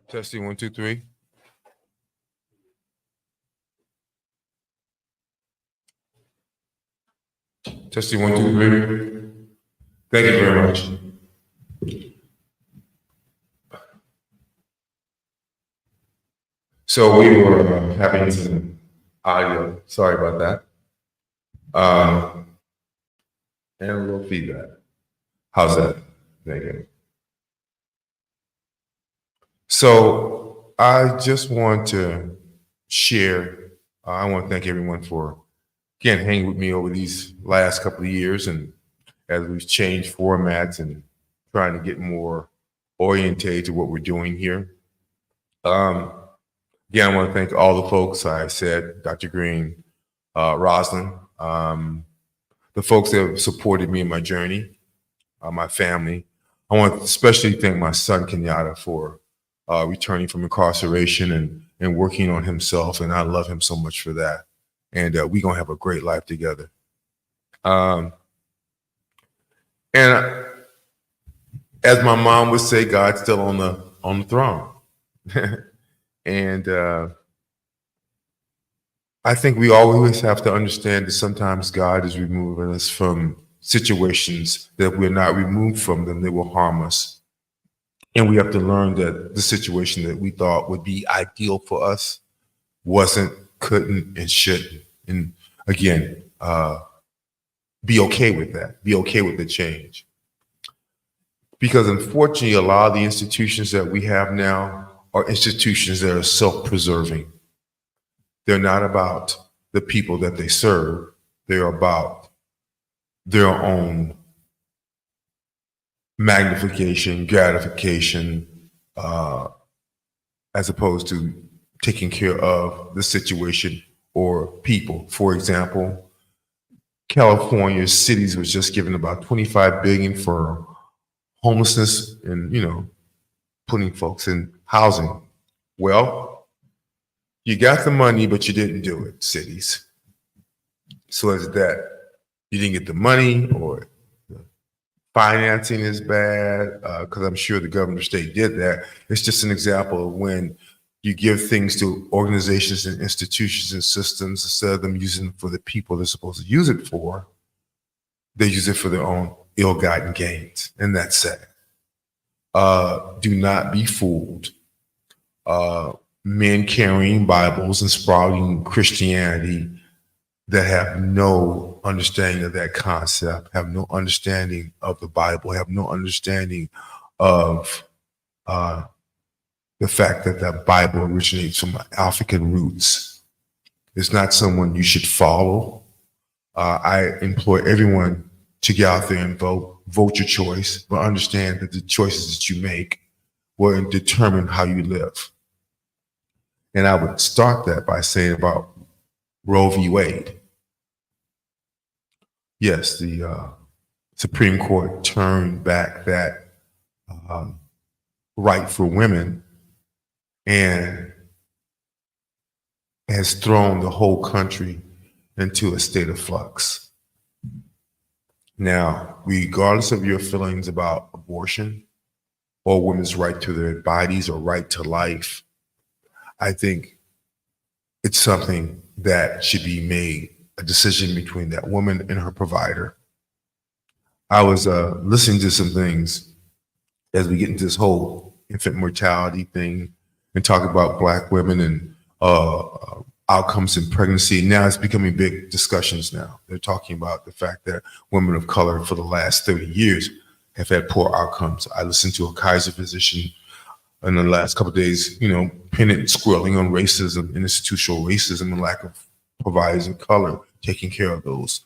Testing 1, 2, 3. Testing 1, 2, 3. Thank you very much. So we were having some audio. Sorry about that. And a little feedback. How's that? Thank you. So I just want to share. I want to thank everyone for again hanging with me over these last couple of years, and as we've changed formats and trying to get more orientated to what we're doing here. Again, I want to thank all the folks I said, Dr. Green, Rosalind, the folks that have supported me in my journey, my family. I want to especially thank my son, Kenyatta, for returning from incarceration and working on himself. And I love him so much for that. And we're going to have a great life together. And as my mom would say, God's still on the throne. And I think we always have to understand that sometimes God is removing us from situations that we're not removed from them, they will harm us. And we have to learn that the situation that we thought would be ideal for us wasn't, couldn't, and shouldn't. And again, be okay with that. Be okay with the change. Because unfortunately, a lot of the institutions that we have now are institutions that are self-preserving. They're not about the people that they serve. They're about their own magnification, gratification, as opposed to taking care of the situation or people. For example, California's cities was just given about $25 billion for homelessness and, putting folks in housing. Well, you got the money, but you didn't do it, cities. So is that you didn't get the money or the financing is bad? Because I'm sure the governor of state did that. It's just an example of when you give things to organizations and institutions and systems, instead of them using it for the people they're supposed to use it for, they use it for their own ill-gotten gains. And that's sad. Do not be fooled. Men carrying Bibles and sprouting Christianity that have no understanding of that concept, have no understanding of the Bible, have no understanding of the fact that that Bible originates from African roots. It's not someone you should follow. I implore everyone to get out there and vote your choice, but understand that the choices that you make will determine how you live. And I would start that by saying about Roe v. Wade. Yes, the Supreme Court turned back that right for women and has thrown the whole country into a state of flux. Now, regardless of your feelings about abortion or women's right to their bodies or right to life, I think it's something that should be made a decision between that woman and her provider. I was listening to some things as we get into this whole infant mortality thing and talk about Black women and outcomes in pregnancy. Now it's becoming big discussions now. They're talking about the fact that women of color for the last 30 years have had poor outcomes. I listened to a Kaiser physician in the last couple of days, pinning and squirreling on racism, institutional racism, and lack of providers of color taking care of those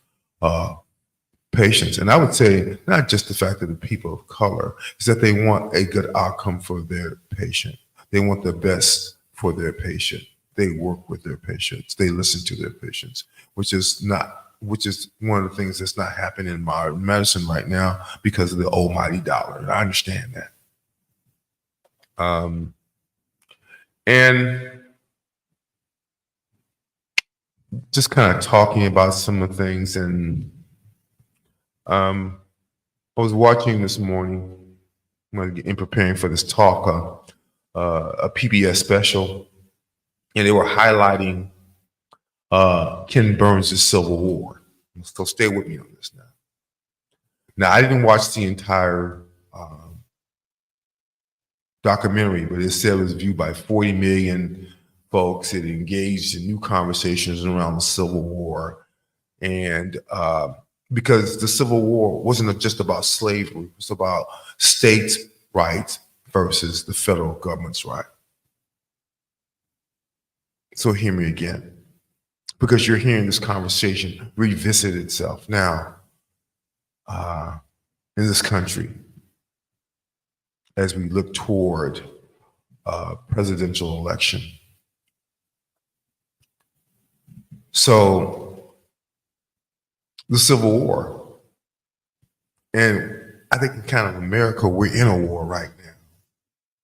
patients. And I would say not just the fact that the people of color, is that they want a good outcome for their patient. They want the best for their patient. They work with their patients. They listen to their patients, which is one of the things that's not happening in modern medicine right now because of the almighty dollar. And I understand that. And just kind of talking about some of the things, and I was watching this morning in preparing for this talk, a PBS special, and they were highlighting Ken Burns' Civil War. So stay with me on this now. Now, I didn't watch the entire documentary, but it said it was viewed by 40 million folks. It engaged in new conversations around the Civil War. And because the Civil War wasn't just about slavery, it was about state rights versus the federal government's right. So hear me again, because you're hearing this conversation revisit itself now in this country as we look toward presidential election. So the Civil War, and I think in kind of America, we're in a war right now.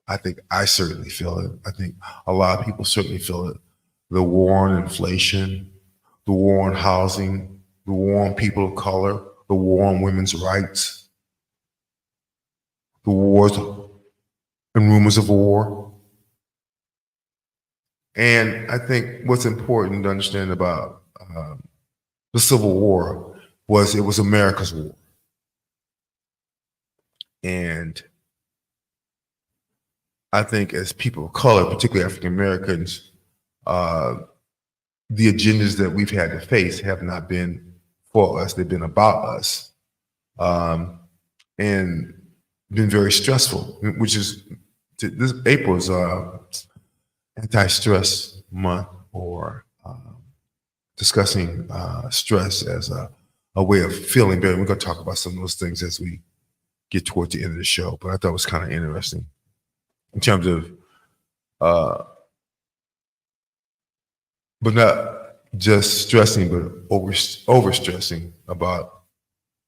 I think I certainly feel it. I think a lot of people certainly feel it. The war on inflation, the war on housing, the war on people of color, the war on women's rights, the wars and rumors of war. And I think what's important to understand about the Civil War was it was America's war. And I think as people of color, particularly African Americans, the agendas that we've had to face have not been for us, they've been about us, and been very stressful, which is, this April is anti-stress month, or discussing stress as a way of feeling better. We're going to talk about some of those things as we get toward the end of the show, but I thought it was kind of interesting in terms of, but not just stressing, but overstressing about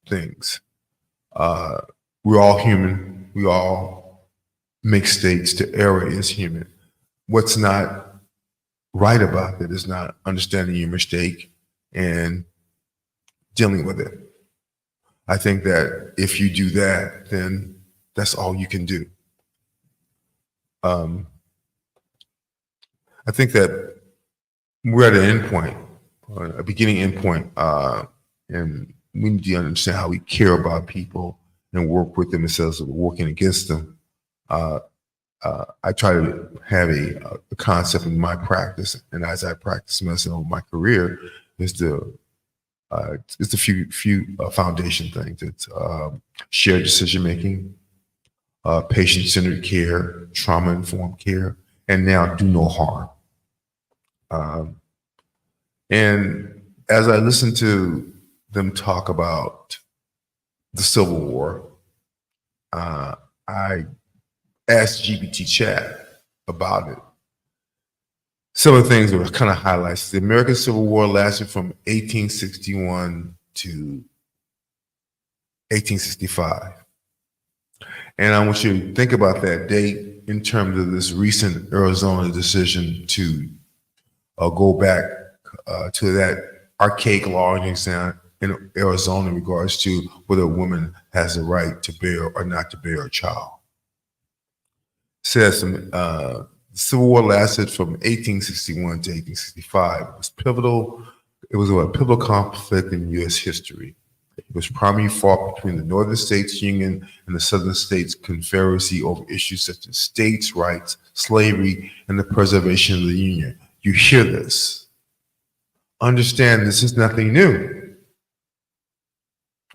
things. We're all human. We all make mistakes. The error is human. What's not right about it is not understanding your mistake and dealing with it. I think that if you do that, then that's all you can do. I think that we're at an end point, a beginning end point, and we need to understand how we care about people and work with them instead of working against them. I try to have a concept in my practice, and as I practice medicine over my career, is it's a few foundation things. It's shared decision making, patient-centered care, trauma-informed care, and now do no harm. And as I listen to them talk about the Civil War, I asked GPT Chat about it. Some of the things that were kind of highlights. The American Civil War lasted from 1861 to 1865. And I want you to think about that date in terms of this recent Arizona decision to go back to that archaic law in Arizona in regards to whether a woman has the right to bear or not to bear a child. It says the Civil War lasted from 1861 to 1865. It was pivotal. It was a pivotal conflict in U.S. history. It was primarily fought between the Northern States Union and the Southern States Confederacy over issues such as states' rights, slavery, and the preservation of the Union. You hear this. Understand this is nothing new.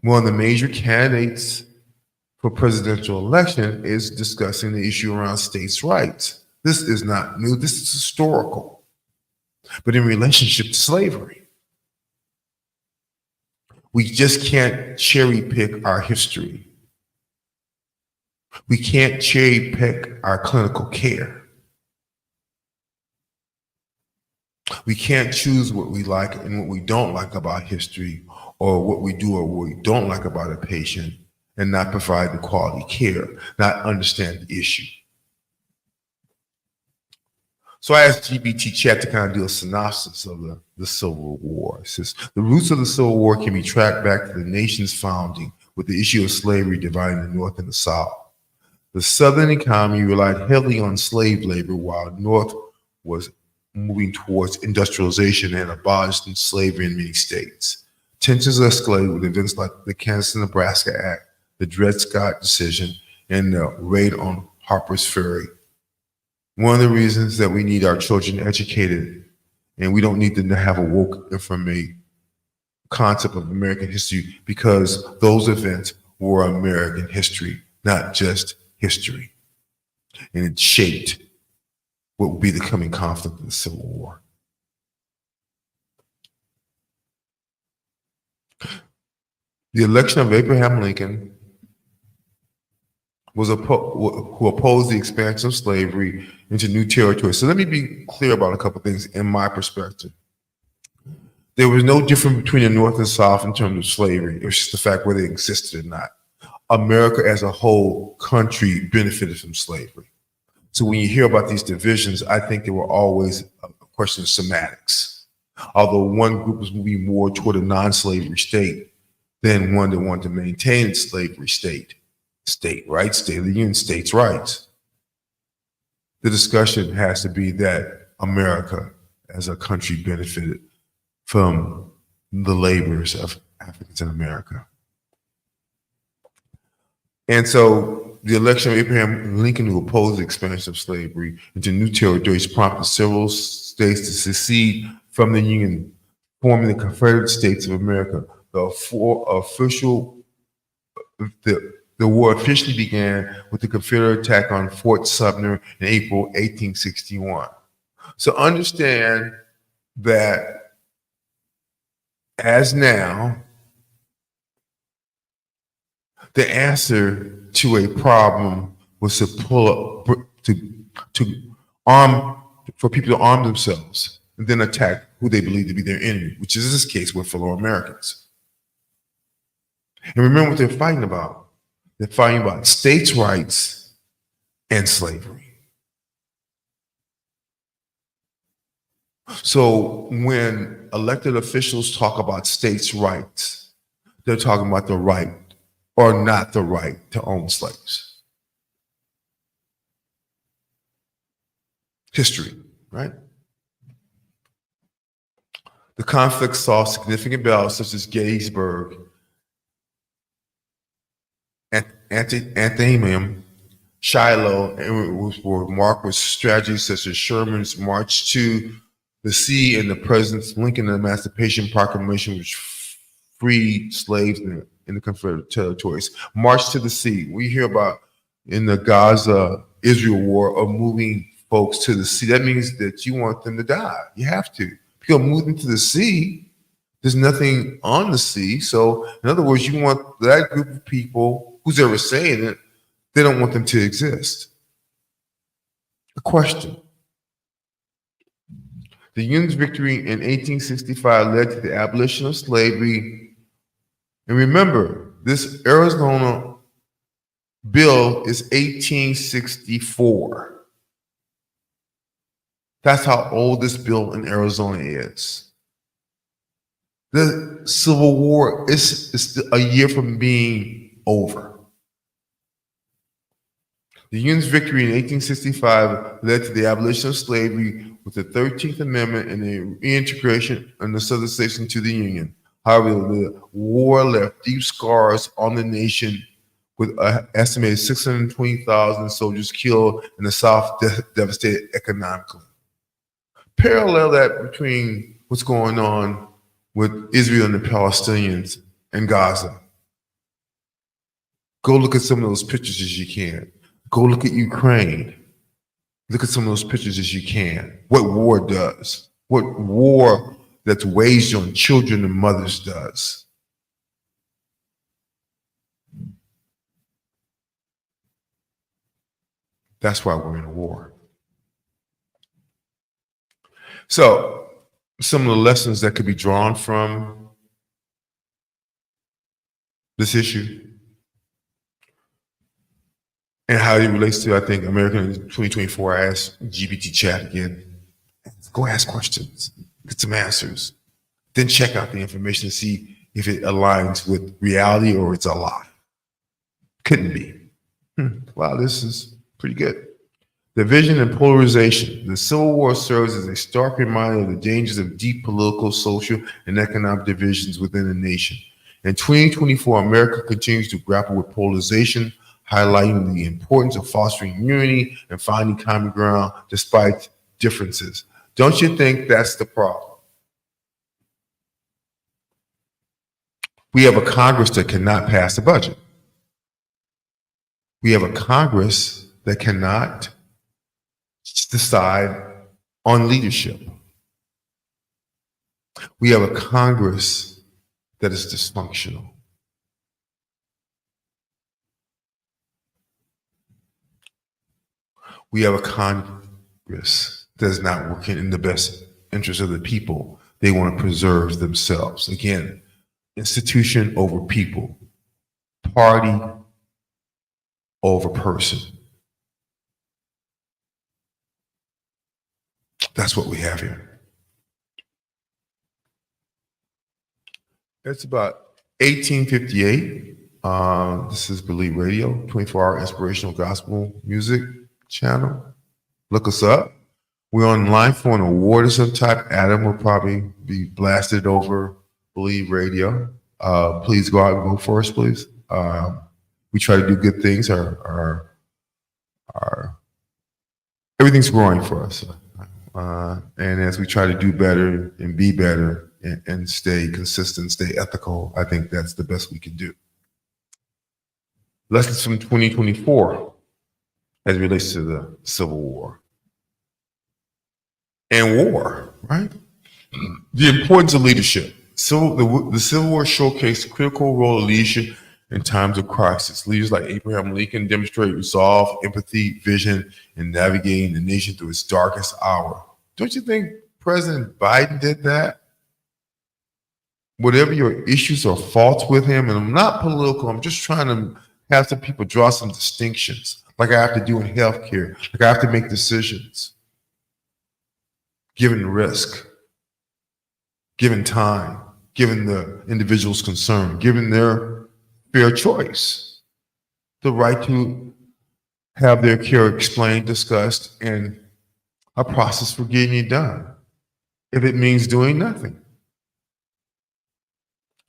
One of the major candidates for presidential election is discussing the issue around states' rights. This is not new. This is historical, but in relationship to slavery. We just can't cherry pick our history. We can't cherry pick our clinical care. We can't choose what we like and what we don't like about history, or what we do or what we don't like about a patient, and not provide the quality care, not understand the issue. So I asked GBT Chat to kind of do a synopsis of the Civil War. It says, the roots of the Civil War can be tracked back to the nation's founding with the issue of slavery dividing the North and the South. The Southern economy relied heavily on slave labor while the North was moving towards industrialization and abolishing slavery in many states. Tensions escalated with events like the Kansas-Nebraska Act, the Dred Scott decision, and the raid on Harper's Ferry. One of the reasons that we need our children educated, and we don't need them to have a woke information concept of American history, because those events were American history, not just history. And it shaped what would be the coming conflict of the Civil War. The election of Abraham Lincoln who opposed the expansion of slavery into new territory. So let me be clear about a couple of things in my perspective. There was no difference between the North and South in terms of slavery. It was just the fact whether it existed or not. America as a whole country benefited from slavery. So when you hear about these divisions, I think they were always a question of semantics. Although one group was moving more toward a non-slavery state than one that wanted to maintain its slavery state. State rights, State of the Union, states' rights. The discussion has to be that America as a country benefited from the labors of Africans in America. And so the election of Abraham Lincoln, who opposed the expansion of slavery into new territories, prompted several states to secede from the Union, forming the Confederate States of America. The war officially began with the Confederate attack on Fort Sumter in April 1861. So understand that as now, the answer to a problem was to for people to arm themselves and then attack who they believe to be their enemy, which is this case with fellow Americans. And remember what they're fighting about. They're fighting about states' rights and slavery. So when elected officials talk about states' rights, they're talking about the right or not the right to own slaves. History, right? The conflict saw significant battles such as Gettysburg, Antietam, Shiloh, and were marked with strategies such as Sherman's March to the Sea and the President Lincoln's Emancipation Proclamation, which freed slaves in the Confederate territories. March to the Sea. We hear about in the Gaza-Israel war of moving folks to the sea. That means that you want them to die. You have to. If you move them to the sea, there's nothing on the sea. So in other words, you want that group of people, who's ever saying it, they don't want them to exist. A question. The Union's victory in 1865 led to the abolition of slavery. And remember, this Arizona bill is 1864. That's how old this bill in Arizona is. The Civil War is a year from being over. The Union's victory in 1865 led to the abolition of slavery with the 13th Amendment and the reintegration of the Southern states into the Union. However, the war left deep scars on the nation with an estimated 620,000 soldiers killed and the South devastated economically. Parallel that between what's going on with Israel and the Palestinians and Gaza. Go look at some of those pictures as you can. Go look at Ukraine. Look at some of those pictures as you can. What war does. What war that's waged on children and mothers does. That's why we're in a war. So, some of the lessons that could be drawn from this issue and how it relates to, I think, America in 2024. I asked GPT Chat again. Go ask questions. Get some answers. Then check out the information to see if it aligns with reality or it's a lie. Couldn't be. Wow, this is pretty good. Division and polarization. The Civil War serves as a stark reminder of the dangers of deep political, social, and economic divisions within the nation. In 2024, America continues to grapple with polarization, highlighting the importance of fostering unity and finding common ground despite differences. Don't you think that's the problem? We have a Congress that cannot pass a budget. We have a Congress that cannot decide on leadership. We have a Congress that is dysfunctional. We have a Congress that is not working in the best interest of the people. They want to preserve themselves. Again, institution over people, party over person. That's what we have here. It's about 1858. This is Believe Radio, 24-hour inspirational gospel music channel. Look us up. We're online for an award of some type. Adam will probably be blasted over Believe Radio. Please go out and vote for us, please. We try to do good things. Our everything's growing for us. And as we try to do better and be better and stay consistent, stay ethical, I think that's the best we can do. Lessons from 2024 as it relates to the Civil War. And war, right? The importance of leadership. So the Civil War showcased the critical role of leadership in times of crisis. Leaders like Abraham Lincoln demonstrate resolve, empathy, vision, in navigating the nation through its darkest hour. Don't you think President Biden did that? Whatever your issues or faults with him, and I'm not political, I'm just trying to have some people draw some distinctions, like I have to do in healthcare, like I have to make decisions, given risk, given time, given the individual's concern, given their fair choice, the right to have their care explained, discussed, and a process for getting it done, if it means doing nothing.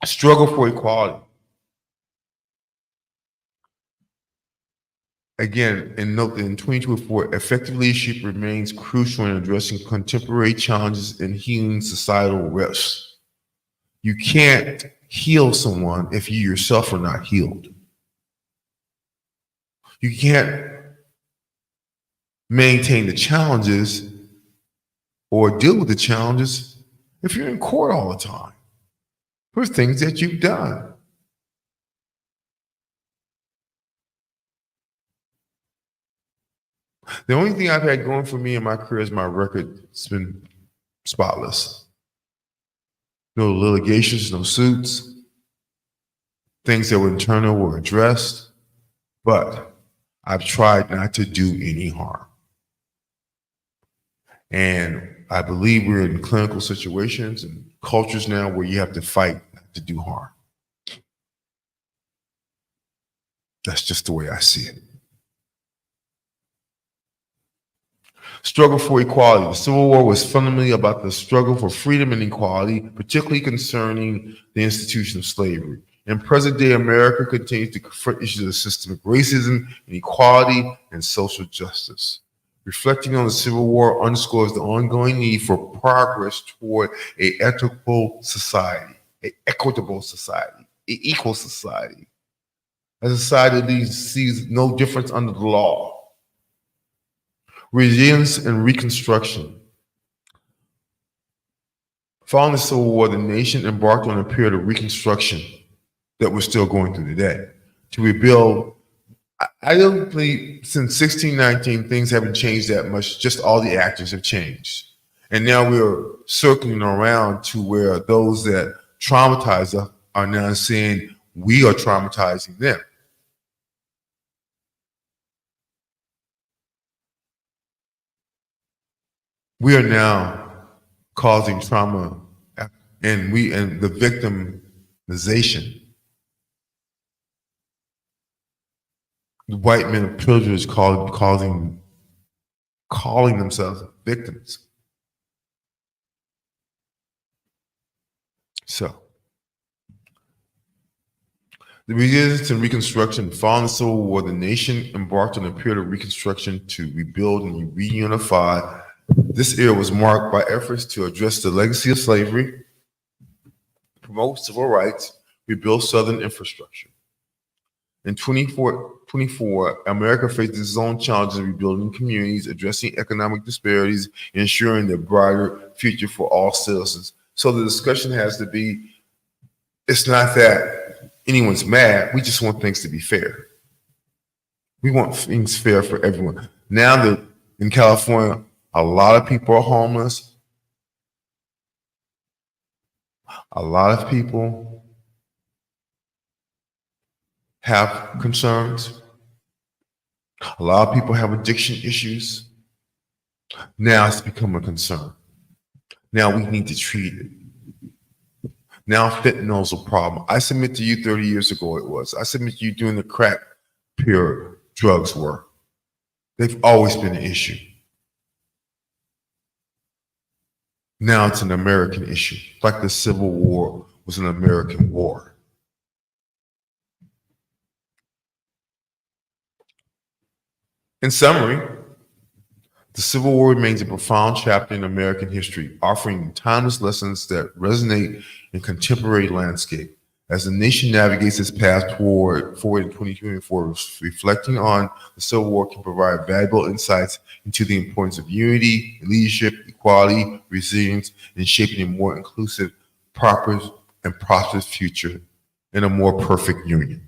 A struggle for equality. Again, and note that in 2024, effective leadership remains crucial in addressing contemporary challenges and healing societal risks. You can't heal someone if you yourself are not healed. You can't maintain the challenges or deal with the challenges if you're in court all the time for things that you've done. The only thing I've had going for me in my career is my record. It's been spotless. No litigations, no suits. Things that were internal were addressed, but I've tried not to do any harm. And I believe we're in clinical situations and cultures now where you have to fight to do harm. That's just the way I see it. Struggle for equality. The Civil War was fundamentally about the struggle for freedom and equality, particularly concerning the institution of slavery. In present-day America continues to confront issues of systemic racism, inequality, and social justice. Reflecting on the Civil War underscores the ongoing need for progress toward an equitable society, an equitable society, an equal society, a society that sees no difference under the law. Resilience and reconstruction. Following the Civil War, the nation embarked on a period of reconstruction that we're still going through today. To rebuild, I don't believe since 1619 things haven't changed that much, just all the actors have changed. And now we're circling around to where those that traumatize us are now saying we are traumatizing them. We are now causing trauma, and the victimization. The white men of privilege calling themselves victims. So, the resistance and reconstruction following the Civil War, the nation embarked on a period of reconstruction to rebuild and reunify. This era was marked by efforts to address the legacy of slavery, promote civil rights, rebuild Southern infrastructure. In 24, America faced its own challenges in rebuilding communities, addressing economic disparities, and ensuring a brighter future for all citizens. So the discussion has to be, it's not that anyone's mad, we just want things to be fair. We want things fair for everyone. Now that in California, a lot of people are homeless. A lot of people have concerns. A lot of people have addiction issues. Now it's become a concern. Now we need to treat it. Now fentanyl is a problem. I submit to you 30 years ago it was. I submit to you during the crack period drugs were. They've always been an issue. Now it's an American issue, like the Civil War was an American war. In summary, the Civil War remains a profound chapter in American history, offering timeless lessons that resonate in contemporary landscape. As the nation navigates its path forward in 2024, reflecting on the Civil War can provide valuable insights into the importance of unity, leadership, equality, resilience, and shaping a more inclusive, proper, and prosperous future in a more perfect union.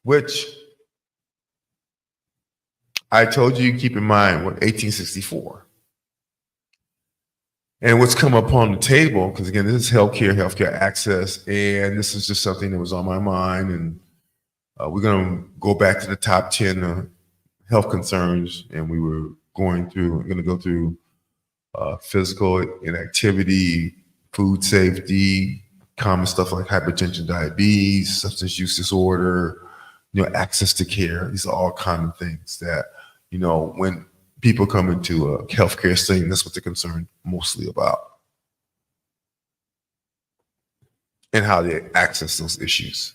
Which I told you keep in mind what 1864. And what's come upon the table, because again, this is healthcare access, and this is just something that was on my mind. And we're going to go back to the top 10 health concerns, and we're going to go through physical inactivity, food safety, common stuff like hypertension, diabetes, substance use disorder, access to care. These are all common things that, when people come into a healthcare setting, that's what they're concerned mostly about. And how they access those issues.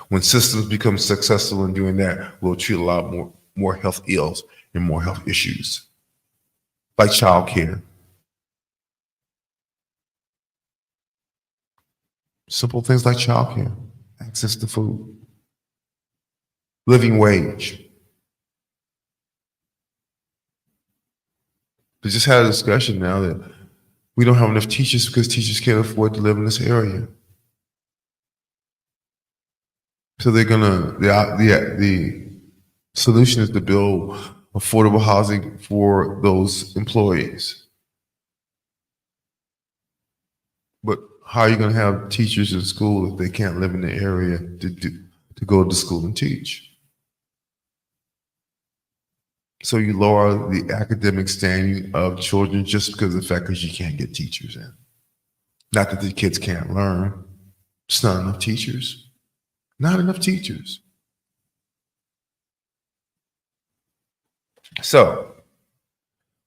When systems become successful in doing that, we'll treat a lot more health ills and more health issues, like childcare. Simple things like childcare, access to food, living wage. We just had a discussion now that we don't have enough teachers because teachers can't afford to live in this area. So they're the solution is to build affordable housing for those employees. But how are you going to have teachers in school if they can't live in the area to go to school and teach? So you lower the academic standing of children just because of the fact that you can't get teachers in. Not that the kids can't learn. It's not enough teachers. Not enough teachers. So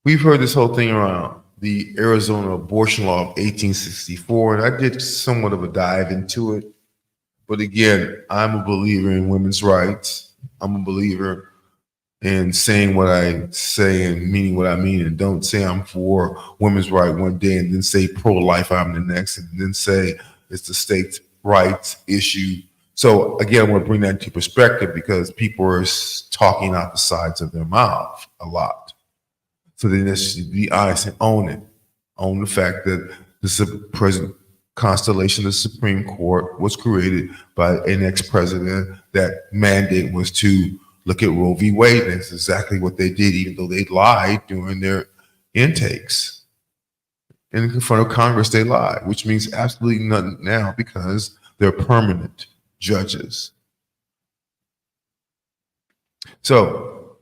we've heard this whole thing around the Arizona abortion law of 1864, and I did somewhat of a dive into it. But again, I'm a believer in women's rights. I'm a believer in saying what I say and meaning what I mean, and don't say I'm for women's right one day and then say pro-life I'm the next, and then say it's the state's rights issue. So again, I want to bring that into perspective because people are talking out the sides of their mouth a lot. So they just be honest and own it. Own the fact that the present constellation of the Supreme Court was created by an ex-president. That mandate was to look at Roe v. Wade, and it's exactly what they did, even though they lied during their intakes. In front of Congress, they lied, which means absolutely nothing now because they're permanent judges. So,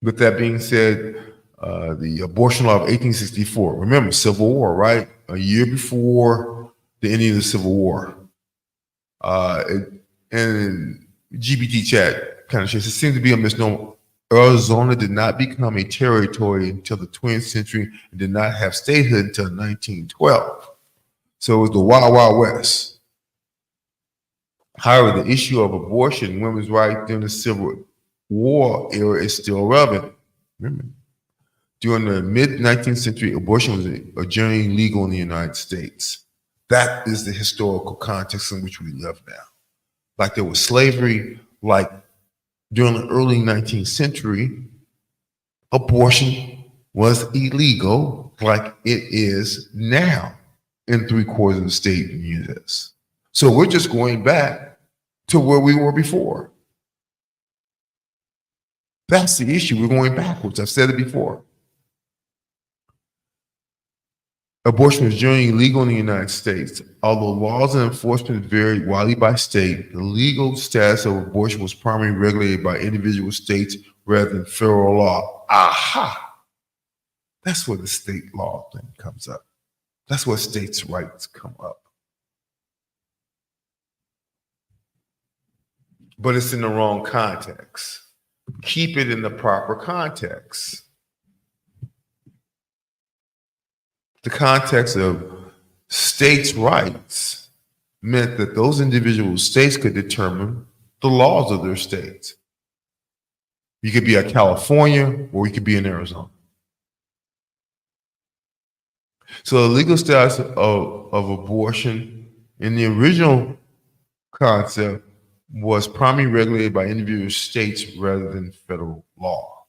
with that being said, the abortion law of 1864, remember, Civil War, right? A year before the ending of the Civil War. And GBT chat kind of shares, it seems to be a misnomer. Arizona did not become a territory until the 20th century and did not have statehood until 1912. So it was the Wild Wild West. However, the issue of abortion and women's rights during the Civil War era is still relevant. Remember, during the mid-19th century, abortion was generally legal in the United States. That is the historical context in which we live now. Like there was slavery, like during the early 19th century, abortion was illegal like it is now in 3/4 of the state in the U.S. So we're just going back to where we were before. That's the issue. We're going backwards. I've said it before. Abortion was generally illegal in the United States. Although laws and enforcement varied widely by state, the legal status of abortion was primarily regulated by individual states rather than federal law. Aha! That's where the state law thing comes up. That's where states' rights come up. But it's in the wrong context. Keep it in the proper context. The context of states' rights meant that those individual states could determine the laws of their states. You could be in California or you could be in Arizona. So the legal status of abortion in the original concept was primarily regulated by individual states rather than federal law.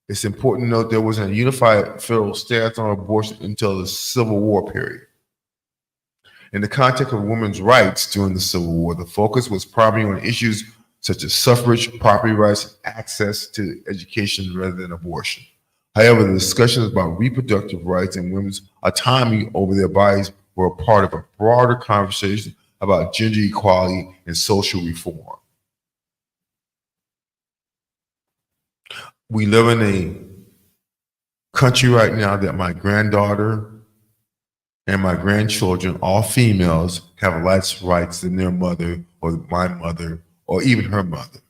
It's important to note there wasn't a unified federal stance on abortion until the Civil War period. In the context of women's rights during the Civil War, the focus was primarily on issues such as suffrage, property rights, and access to education rather than abortion. However, the discussions about reproductive rights and women's autonomy over their bodies were a part of a broader conversation about gender equality and social reform. We live in a country right now that my granddaughter and my grandchildren, all females, have less rights than their mother or my mother or even her mother.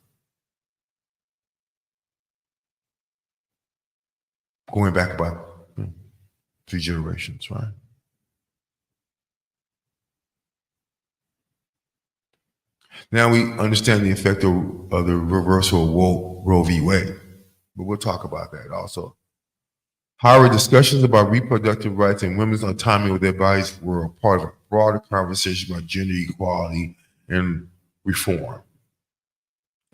Going back about 3 generations, right? Now we understand the effect of the reversal of Roe v. Wade, but we'll talk about that also. However, discussions about reproductive rights and women's autonomy with their bodies were a part of a broader conversation about gender equality and reform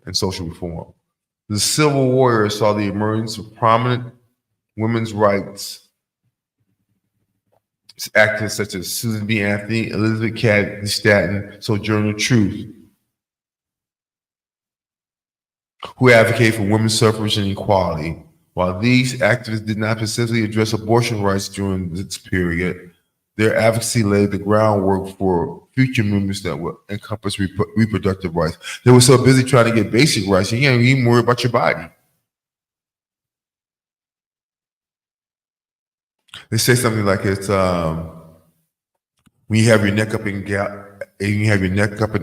and social reform. The Civil War era saw the emergence of prominent women's rights activists such as Susan B. Anthony, Elizabeth Cady Stanton, Sojourner Truth, who advocated for women's suffrage and equality. While these activists did not specifically address abortion rights during this period, their advocacy laid the groundwork for future movements that would encompass reproductive rights. They were so busy trying to get basic rights, you can't even worry about your body. They say something like it's when you have your neck up in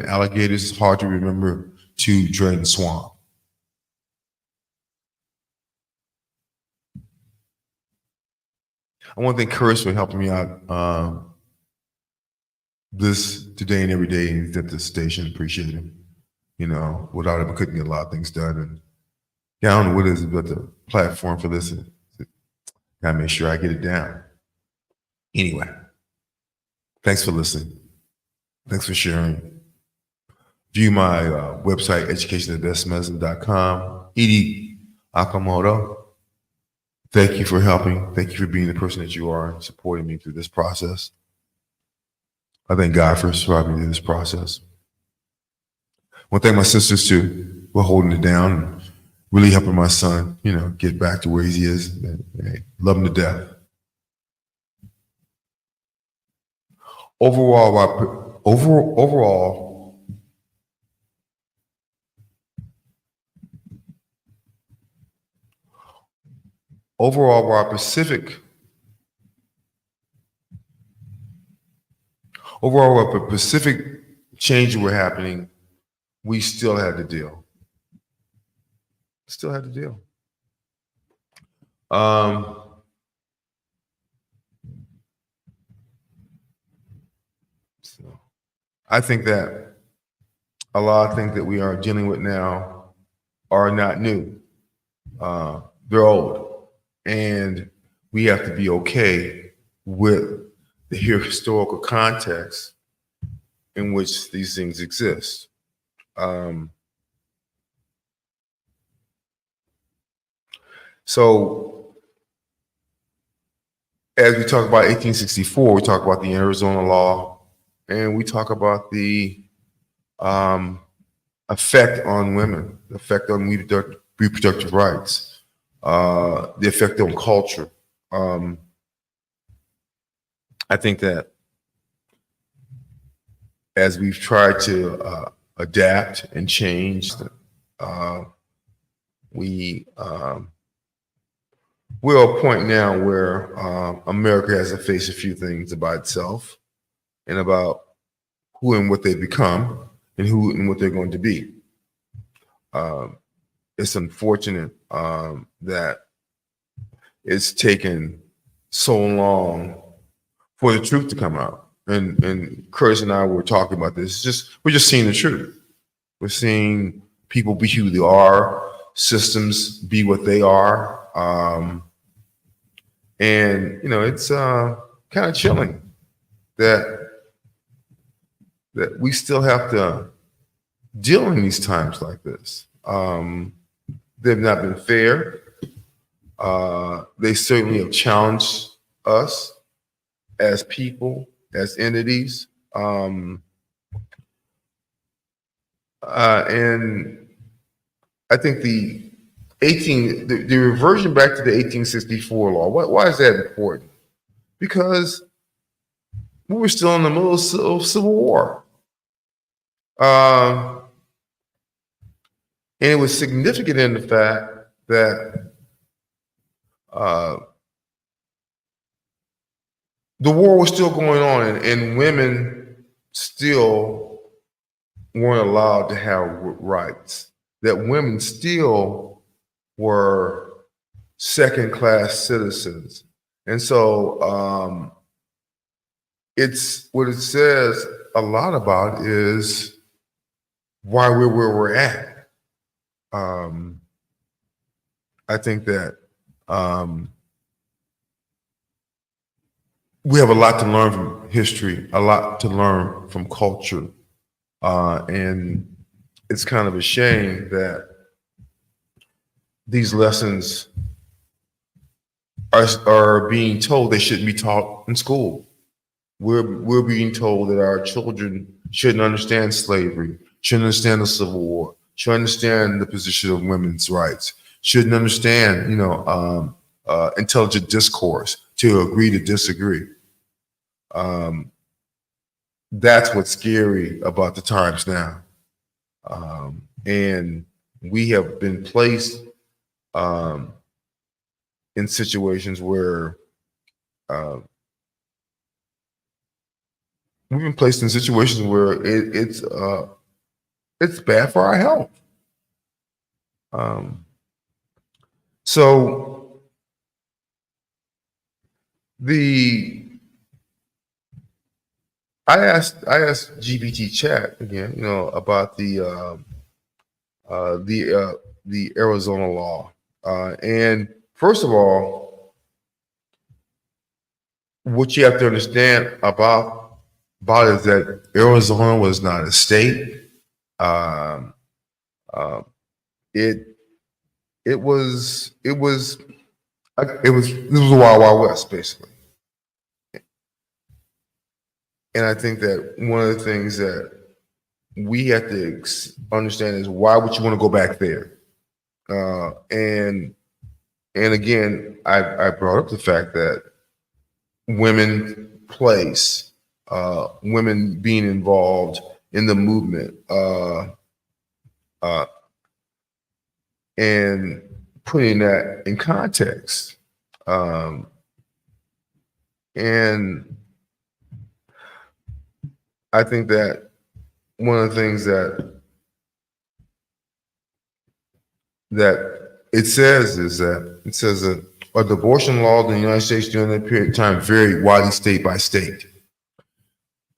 alligators, it's hard to remember to drain the swamp. I want to thank Curtis for helping me out this today and every day at the station. Appreciate him. You know, without him, I couldn't get a lot of things done. And yeah, I don't know what it is about the platform for this. Gotta make sure I get it down. Anyway, thanks for listening. Thanks for sharing. View my website, educationatbestmedicine.com. Edie Akamoto. Thank you for helping. Thank you for being the person that you are and supporting me through this process. I thank God for surviving through this process. I want to thank my sisters too for holding it down and really helping my son, you know, get back to where he is. And love him to death. Overall, overall, while Pacific, overall, while the Pacific changes were happening, we still had to deal. Still had to deal. So I think that a lot of things that we are dealing with now are not new. They're old, and we have to be okay with the historical context in which these things exist. So as we talk about 1864, we talk about the Arizona law, and we talk about the effect on women, the effect on reproductive rights, the effect on culture. I think that as we've tried to adapt and change, we're at a point now where America has to face a few things about itself and about who and what they become and who and what they're going to be. It's unfortunate that it's taken so long for the truth to come out. And Curtis and I were talking about this. We're just seeing the truth. We're seeing people be who they are, systems be what they are. And it's kind of chilling that we still have to deal in these times like this. They've not been fair. They certainly have challenged us as people, as entities. And I think the reversion back to the 1864 law, why is that important? Because we were still in the middle of Civil War. And it was significant in the fact that the war was still going on, and women still weren't allowed to have rights, that women still were second-class citizens. And so it's what it says a lot about is why we're where we're at. I think that we have a lot to learn from history, a lot to learn from culture. And it's kind of a shame that these lessons are being told they shouldn't be taught in school. We're being told that our children shouldn't understand slavery, shouldn't understand the Civil War, should understand the position of women's rights, shouldn't understand, intelligent discourse, to agree to disagree. That's what's scary about the times now. And we have been placed in situations where it's bad for our health. So I asked GPT Chat again, about the Arizona law, and first of all, what you have to understand about it is that Arizona was not a state. It was the Wild Wild West, basically. And I think that one of the things that we have to understand is, why would you want to go back there? And again, I brought up the fact that women place, women being involved in the movement, and putting that in context. Um, and I think that one of the things that it says is that the abortion laws in the United States during that period of time varied widely state by state.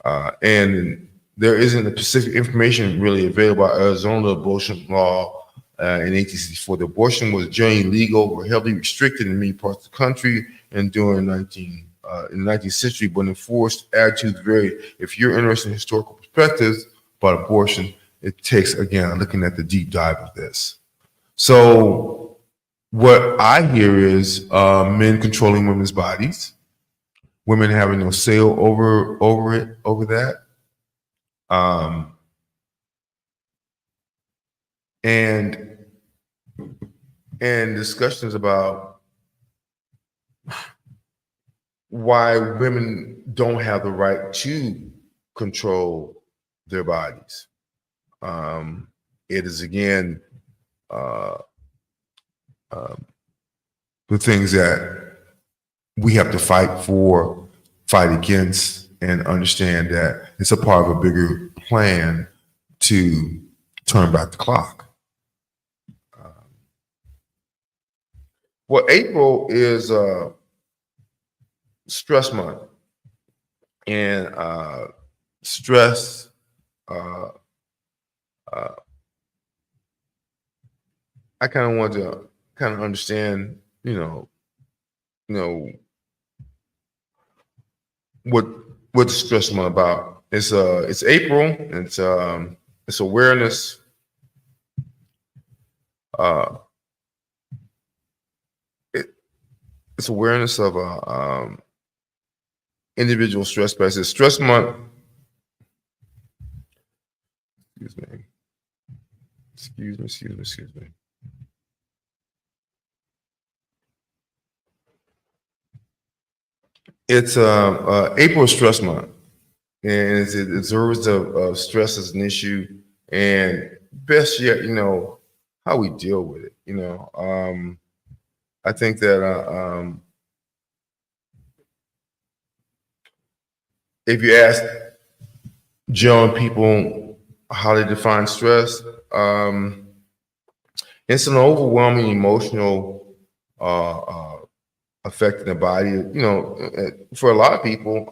And there isn't a specific information really available about Arizona abortion law in 1864. The abortion was generally legal or heavily restricted in many parts of the country and during in the 19th century, but enforced attitudes vary. If you're interested in historical perspectives about abortion, it takes, again, looking at the deep dive of this. So what I hear is men controlling women's bodies, women having no say over that. And discussions about why women don't have the right to control their bodies. It is, again, the things that we have to fight against, and understand that it's a part of a bigger plan to turn back the clock. Well, April is stress month, and stress I kind of want to understand, what the stress month about. It's April, and it's awareness. It's awareness of individual stress factors. Stress month. Excuse me. It's April stress month, and it observes of stress as an issue, and best yet, how we deal with it. I think that if you ask general people how they define stress, it's an overwhelming emotional effect in the body. For a lot of people,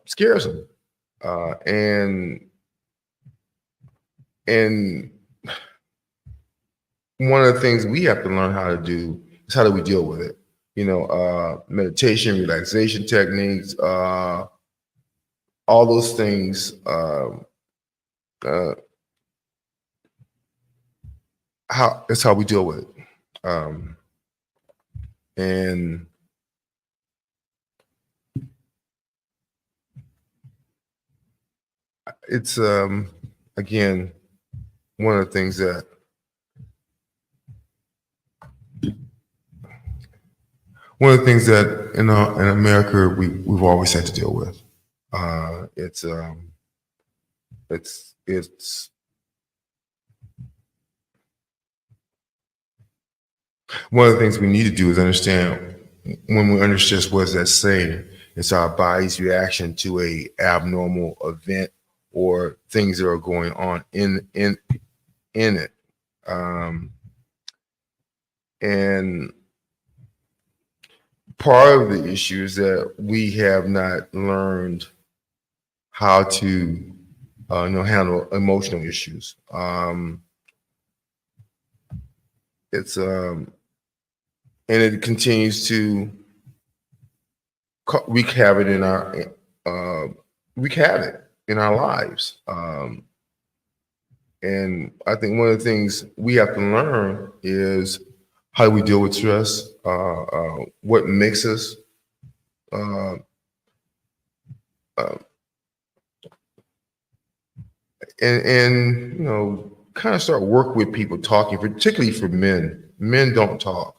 scares them, and one of the things we have to learn how to do is how do we deal with it. Meditation, relaxation techniques, all those things. That's how we deal with it. And it's again, one of the things that in America we've always had to deal with. It's one of the things we need to do is understand, when we understand what is that saying, it's our body's reaction to a abnormal event or things that are going on in it. And part of the issue is that we have not learned how to handle emotional issues. It's and it continues to wreak havoc in our lives. And I think one of the things we have to learn is how do we deal with stress, what makes us and kind of start work with people talking, particularly for men. Men don't talk.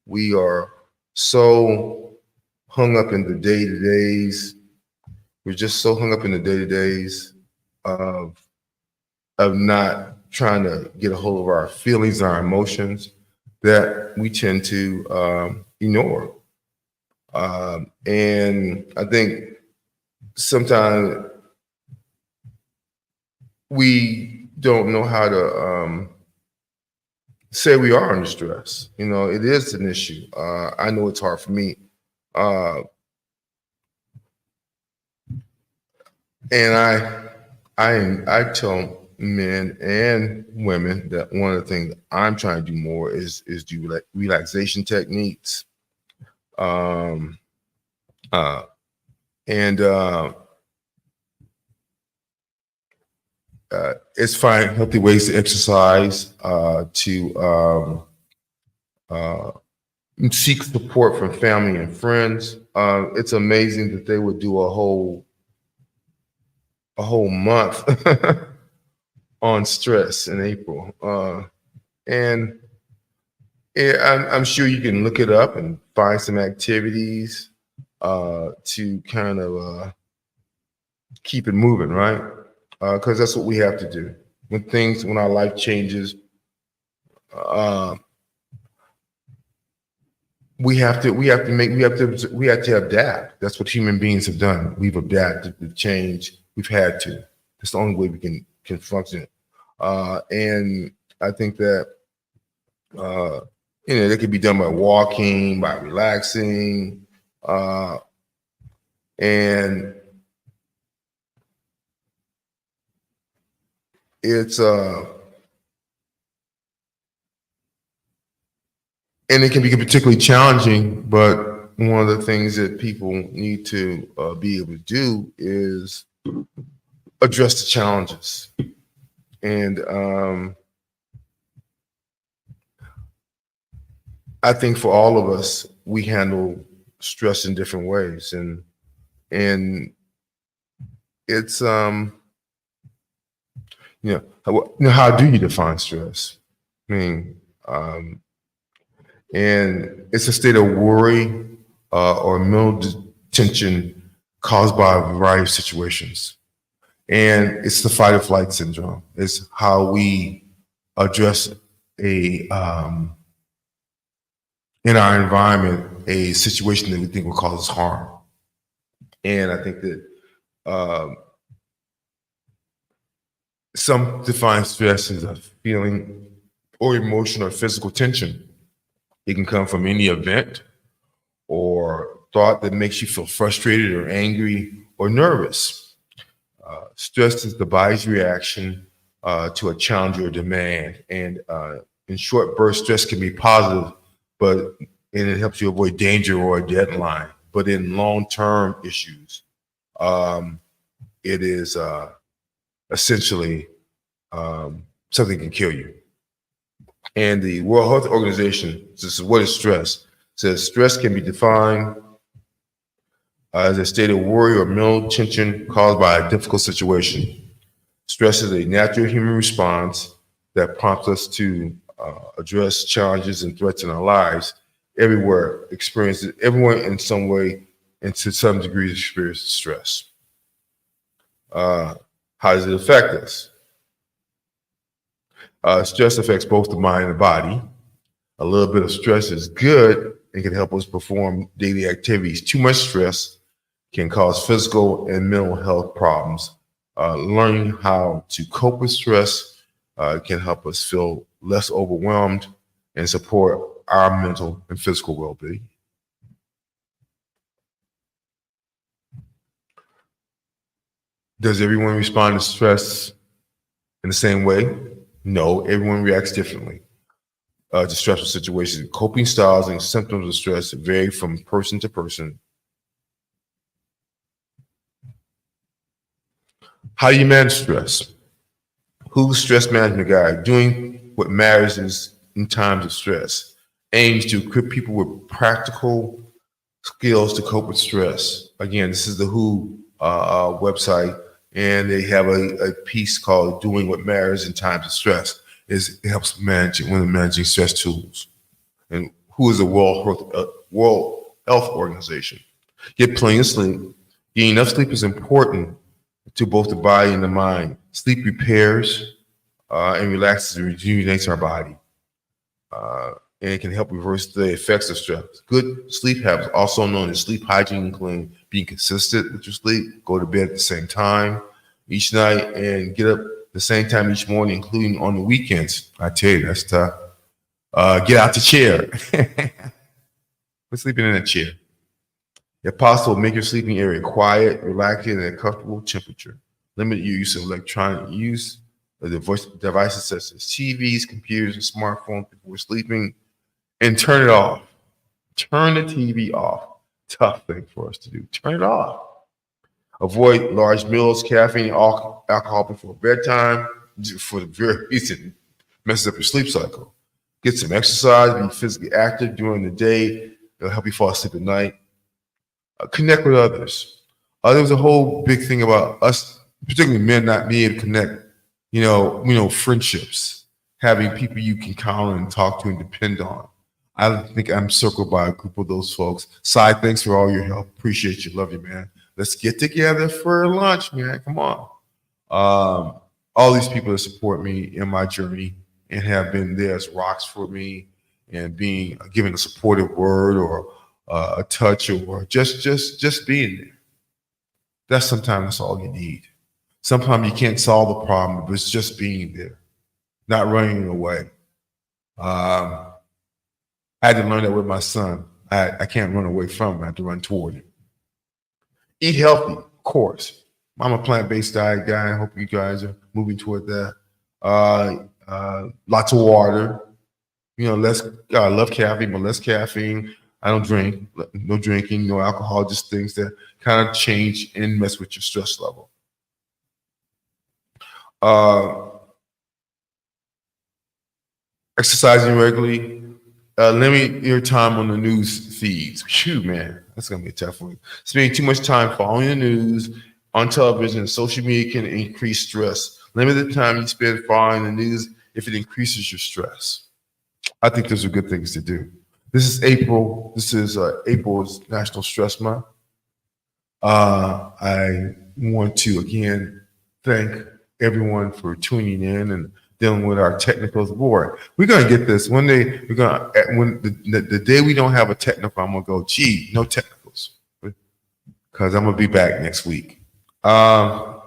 We are so hung up in the day-to-days. We're just so hung up in the day-to-days of not trying to get a hold of our feelings, our emotions. that we tend to ignore. And I think sometimes we don't know how to say we are under stress. You know, it is an issue. I know it's hard for me. Uh, and I tell men and women that one of the things I'm trying to do more is do relaxation techniques. Um, uh, and It's find healthy ways to exercise, to seek support from family and friends. It's amazing that they would do a whole month on stress in April, and I'm sure you can look it up and find some activities to kind of keep it moving, right? Because that's what we have to do when our life changes. Uh, we have to adapt. That's what human beings have done. We've adapted to change. We've had to. That's the only way we can function. And I think that that can be done by walking, by relaxing, and it's and it can be particularly challenging, but one of the things that people need to be able to do is address the challenges. And I think for all of us, we handle stress in different ways, and it's how do you define stress? I mean, and it's a state of worry or mental tension caused by a variety of situations. And it's the fight or flight syndrome. It's how we address in our environment, a situation that we think will cause us harm. And I think that some define stress as a feeling or emotional or physical tension. It can come from any event or thought that makes you feel frustrated or angry or nervous. Stress is the body's reaction to a challenge or demand. And in short bursts, stress can be positive, and it helps you avoid danger or a deadline. But in long-term issues, it is essentially something can kill you. And the World Health Organization, this is what is stress, says stress can be defined as a state of worry or mental tension caused by a difficult situation. Stress is a natural human response that prompts us to address challenges and threats in our lives. Everyone in some way and to some degree experiences stress. How does it affect us? Stress affects both the mind and the body. A little bit of stress is good and can help us perform daily activities. Too much stress can cause physical and mental health problems. Learning how to cope with stress can help us feel less overwhelmed and support our mental and physical well-being. Does everyone respond to stress in the same way? No, everyone reacts differently to stressful situations. Coping styles and symptoms of stress vary from person to person. How do you manage stress? Who's Stress Management Guide? Doing what matters in times of stress. Aims to equip people with practical skills to cope with stress. Again, this is the WHO website, and they have a piece called Doing What Matters in Times of Stress. It helps managing stress tools. And WHO is the World Health Organization. Get plenty of sleep. Getting enough sleep is important to both the body and the mind. Sleep repairs and relaxes and rejuvenates our body. and it can help reverse the effects of stress. Good sleep habits, also known as sleep hygiene, including being consistent with your sleep, go to bed at the same time each night, and get up the same time each morning, including on the weekends. I tell you, that's tough. Get out the chair. Quit sleeping in a chair. If possible, make your sleeping area quiet, relaxing, and at a comfortable temperature. Limit your use of electronic use of devices such as TVs, computers, and smartphones before sleeping, and turn it off. Turn the TV off. Tough thing for us to do. Turn it off. Avoid large meals, caffeine, alcohol before bedtime for the very reason it messes up your sleep cycle. Get some exercise, be physically active during the day. It'll help you fall asleep at night. Connect with others. There was a whole big thing about us, particularly men, not being able to connect. Friendships, having people you can count on and talk to and depend on. I think I'm circled by a group of those folks. Cy, thanks for all your help. Appreciate you. Love you, man. Let's get together for lunch, man. Come on. All these people that support me in my journey and have been there as rocks for me, and giving a supportive word or a touch, or just being there. Sometimes that's all you need. Sometimes you can't solve the problem, but it's just being there, not running away. I had to learn that with my son. I can't run away from him. I have to run toward him. Eat healthy, of course. I'm a plant-based diet guy. I hope you guys are moving toward that. Lots of water. I love caffeine, but less caffeine. I don't drink. No drinking, no alcohol, just things that kind of change and mess with your stress level. Exercising regularly. Limit your time on the news feeds. Phew, man, that's gonna be a tough one. Spending too much time following the news on television and social media can increase stress. Limit the time you spend following the news if it increases your stress. I think those are good things to do. This is April. April's National Stress Month. I want to again thank everyone for tuning in and dealing with our technicals. Boy, we're gonna get this one day. When the day we don't have a technical, I'm gonna go, gee, no technicals, because I'm gonna be back next week. I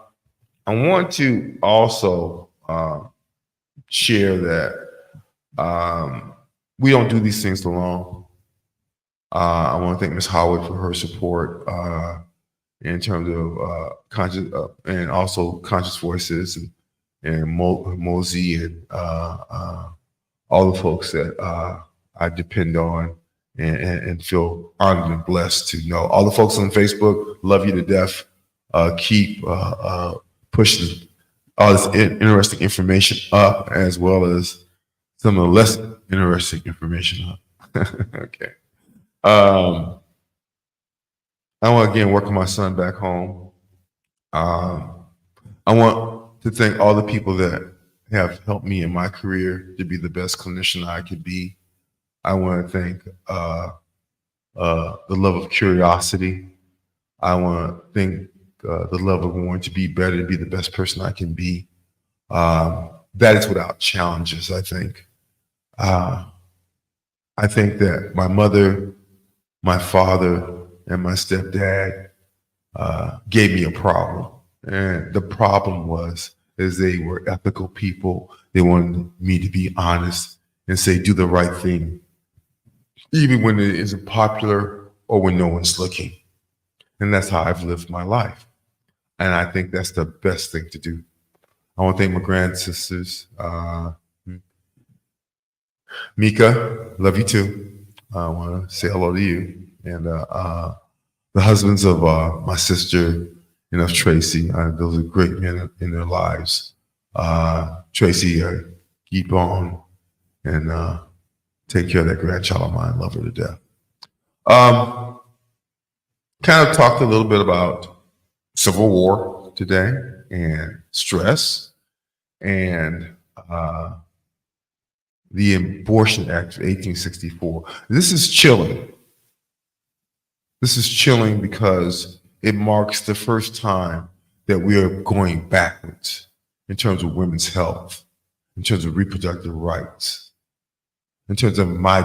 want to also share that we don't do these things alone. I want to thank Ms. Howard for her support in terms of conscious and also Conscious Voices and Mosey and all the folks that I depend on and feel honored and blessed to know. All the folks on Facebook, love you to death. Keep pushing all this interesting information up, as well as some of the less interesting information up. Okay. I want to again welcome my son back home. I want to thank all the people that have helped me in my career to be the best clinician I could be. I want to thank the love of curiosity. I want to thank the love of wanting to be better, to be the best person I can be. That is without challenges, I think. I think that my mother, my father, and my stepdad gave me a problem. And the problem is they were ethical people. They wanted me to be honest and say, do the right thing, even when it isn't popular or when no one's looking. And that's how I've lived my life. And I think that's the best thing to do. I want to thank my grand sisters. Mika, love you too. I want to say hello to you. And the husbands of my sister and of Tracy, those are great men in their lives. Tracy, keep on and take care of that grandchild of mine. Love her to death. Kind of talked a little bit about Civil War today and stress and the Abortion Act of 1864. This is chilling. This is chilling because it marks the first time that we are going backwards in terms of women's health, in terms of reproductive rights. in terms of my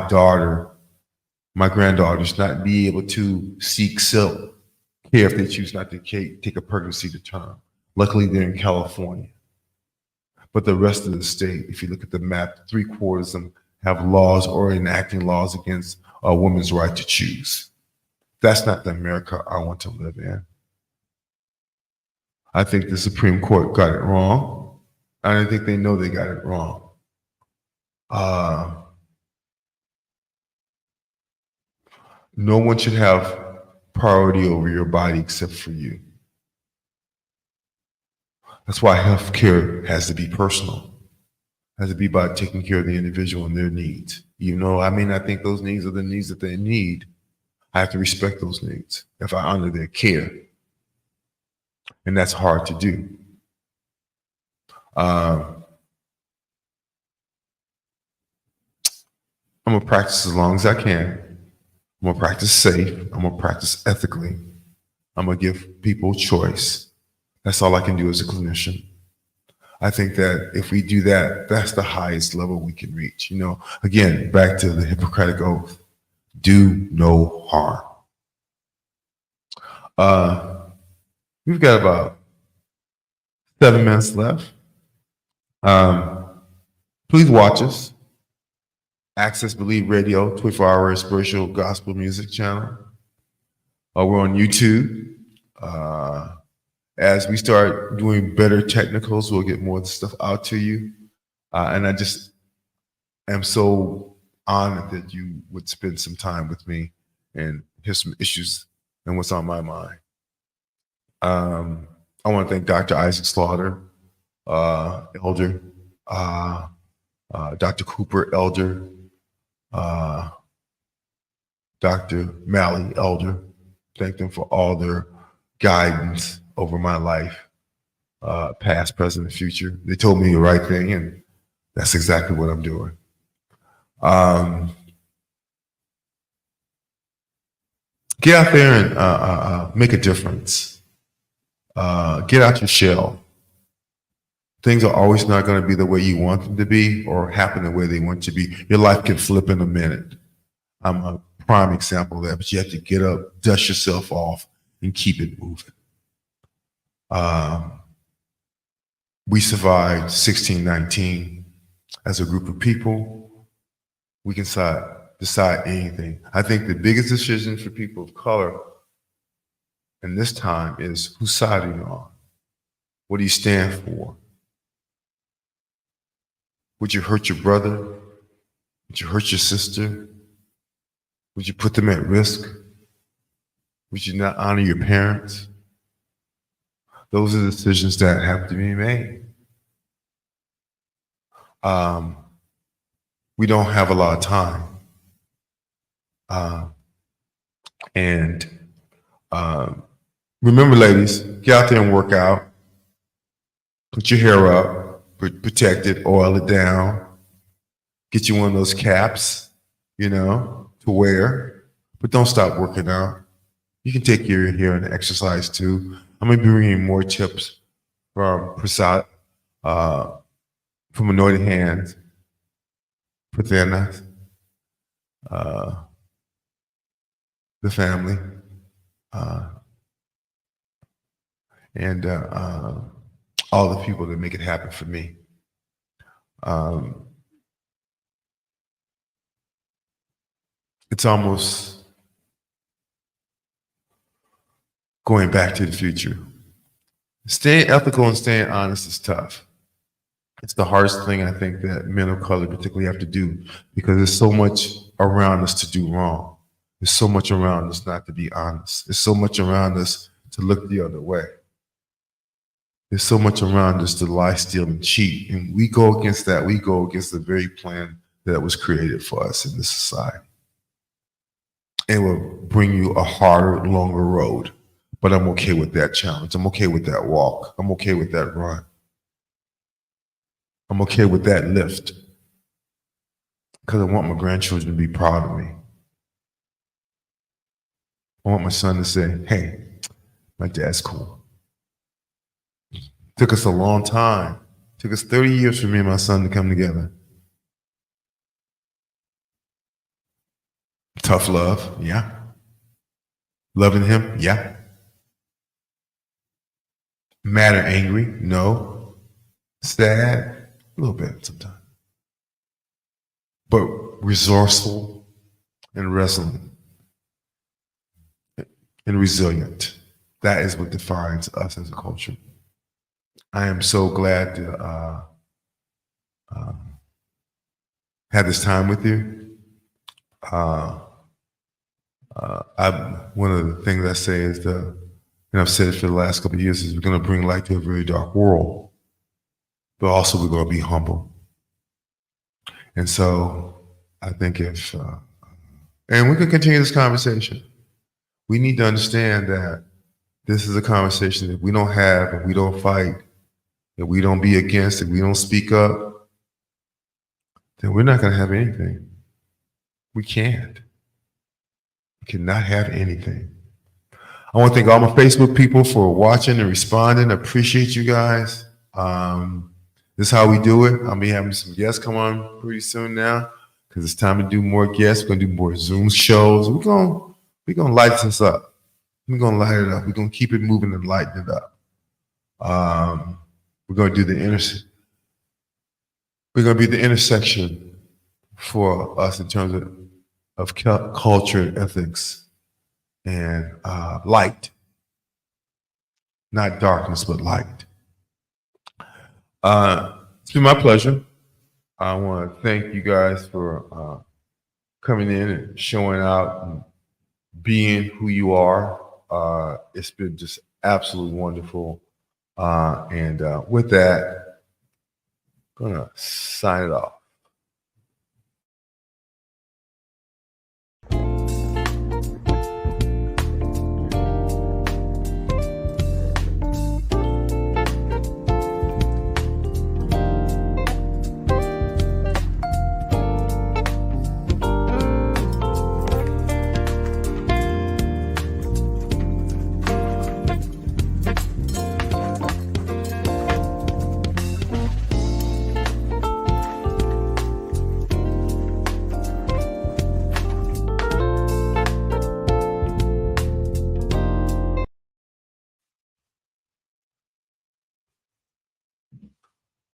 granddaughters not be able to seek self care if they choose not to take a pregnancy to term. Luckily, they're in California. But the rest of the state, if you look at the map, three-quarters of them have laws or enacting laws against a woman's right to choose. That's not the America I want to live in. I think the Supreme Court got it wrong. I think they know they got it wrong. No one should have priority over your body except for you. That's why healthcare has to be personal. It has to be about taking care of the individual and their needs. Even though I may not think those needs are the needs that they need, I have to respect those needs if I honor their care. And that's hard to do. I'm gonna practice as long as I can. I'm gonna practice safe. I'm gonna practice ethically. I'm gonna give people choice. That's all I can do as a clinician. I think that if we do that, that's the highest level we can reach. You know, again, back to the Hippocratic Oath, do no harm. We've got about 7 minutes left. Please watch us. Access Believe Radio, 24-hour spiritual gospel music channel. We're on YouTube. As we start doing better technicals, we'll get more of the stuff out to you. And I just am so honored that you would spend some time with me and hear some issues and what's on my mind. I want to thank Dr. Isaac Slaughter, Elder, Dr. Cooper, Elder, Dr. Malley, Elder. Thank them for all their guidance over my life, past, present, and future. They told me the right thing, and that's exactly what I'm doing. Get out there and make a difference. Get out your shell. Things are always not going to be the way you want them to be or happen the way they want to be. Your life can flip in a minute. I'm a prime example of that, but you have to get up, dust yourself off, and keep it moving. We survived 1619 as a group of people. We can decide anything. I think the biggest decision for people of color in this time is whose side are you on? What do you stand for? Would you hurt your brother? Would you hurt your sister? Would you put them at risk? Would you not honor your parents? Those are decisions that have to be made. We don't have a lot of time. Remember, ladies, get out there and work out. Put your hair up, protect it, oil it down. Get you one of those caps, to wear. But don't stop working out. You can take care of your hair and exercise too. I'm going to be bringing more tips from Prasad, from Anointed Hands, Prathana, the family, and all the people that make it happen for me. It's almost going back to the future. Staying ethical and staying honest is tough. It's the hardest thing I think that men of color particularly have to do because there's so much around us to do wrong. There's so much around us not to be honest. There's so much around us to look the other way. There's so much around us to lie, steal, and cheat. And we go against that. We go against the very plan that was created for us in this society. It will bring you a harder, longer road. But I'm okay with that challenge. I'm okay with that walk. I'm okay with that run. I'm okay with that lift. Because I want my grandchildren to be proud of me. I want my son to say, hey, my dad's cool. Took us a long time. Took us 30 years for me and my son to come together. Tough love, yeah. Loving him, yeah. Mad or angry, no. Sad, a little bit sometimes. But resourceful and resilient and resilient. That is what defines us as a culture. I am so glad to have this time with you. One of the things I say is and I've said it for the last couple of years, is we're going to bring light to a very dark world, but also we're going to be humble. And so I think and we can continue this conversation. We need to understand that this is a conversation that we don't have, and we don't fight, and we don't be against, and we don't speak up, then we're not going to have anything. We can't. We cannot have anything. I want to thank all my Facebook people for watching and responding. I appreciate you guys. This is how we do it. I'll be having some guests come on pretty soon now, because it's time to do more guests. We're going to do more Zoom shows. We're gonna light this up. We're going to light it up. We're going to keep it moving and lighten it up. We're going to do we're going to be the intersection for us in terms of culture and ethics and light. Not darkness, but light. It's been my pleasure. I want to thank you guys for coming in and showing out and being who you are. It's been just absolutely wonderful. And with that, I'm going to sign it off.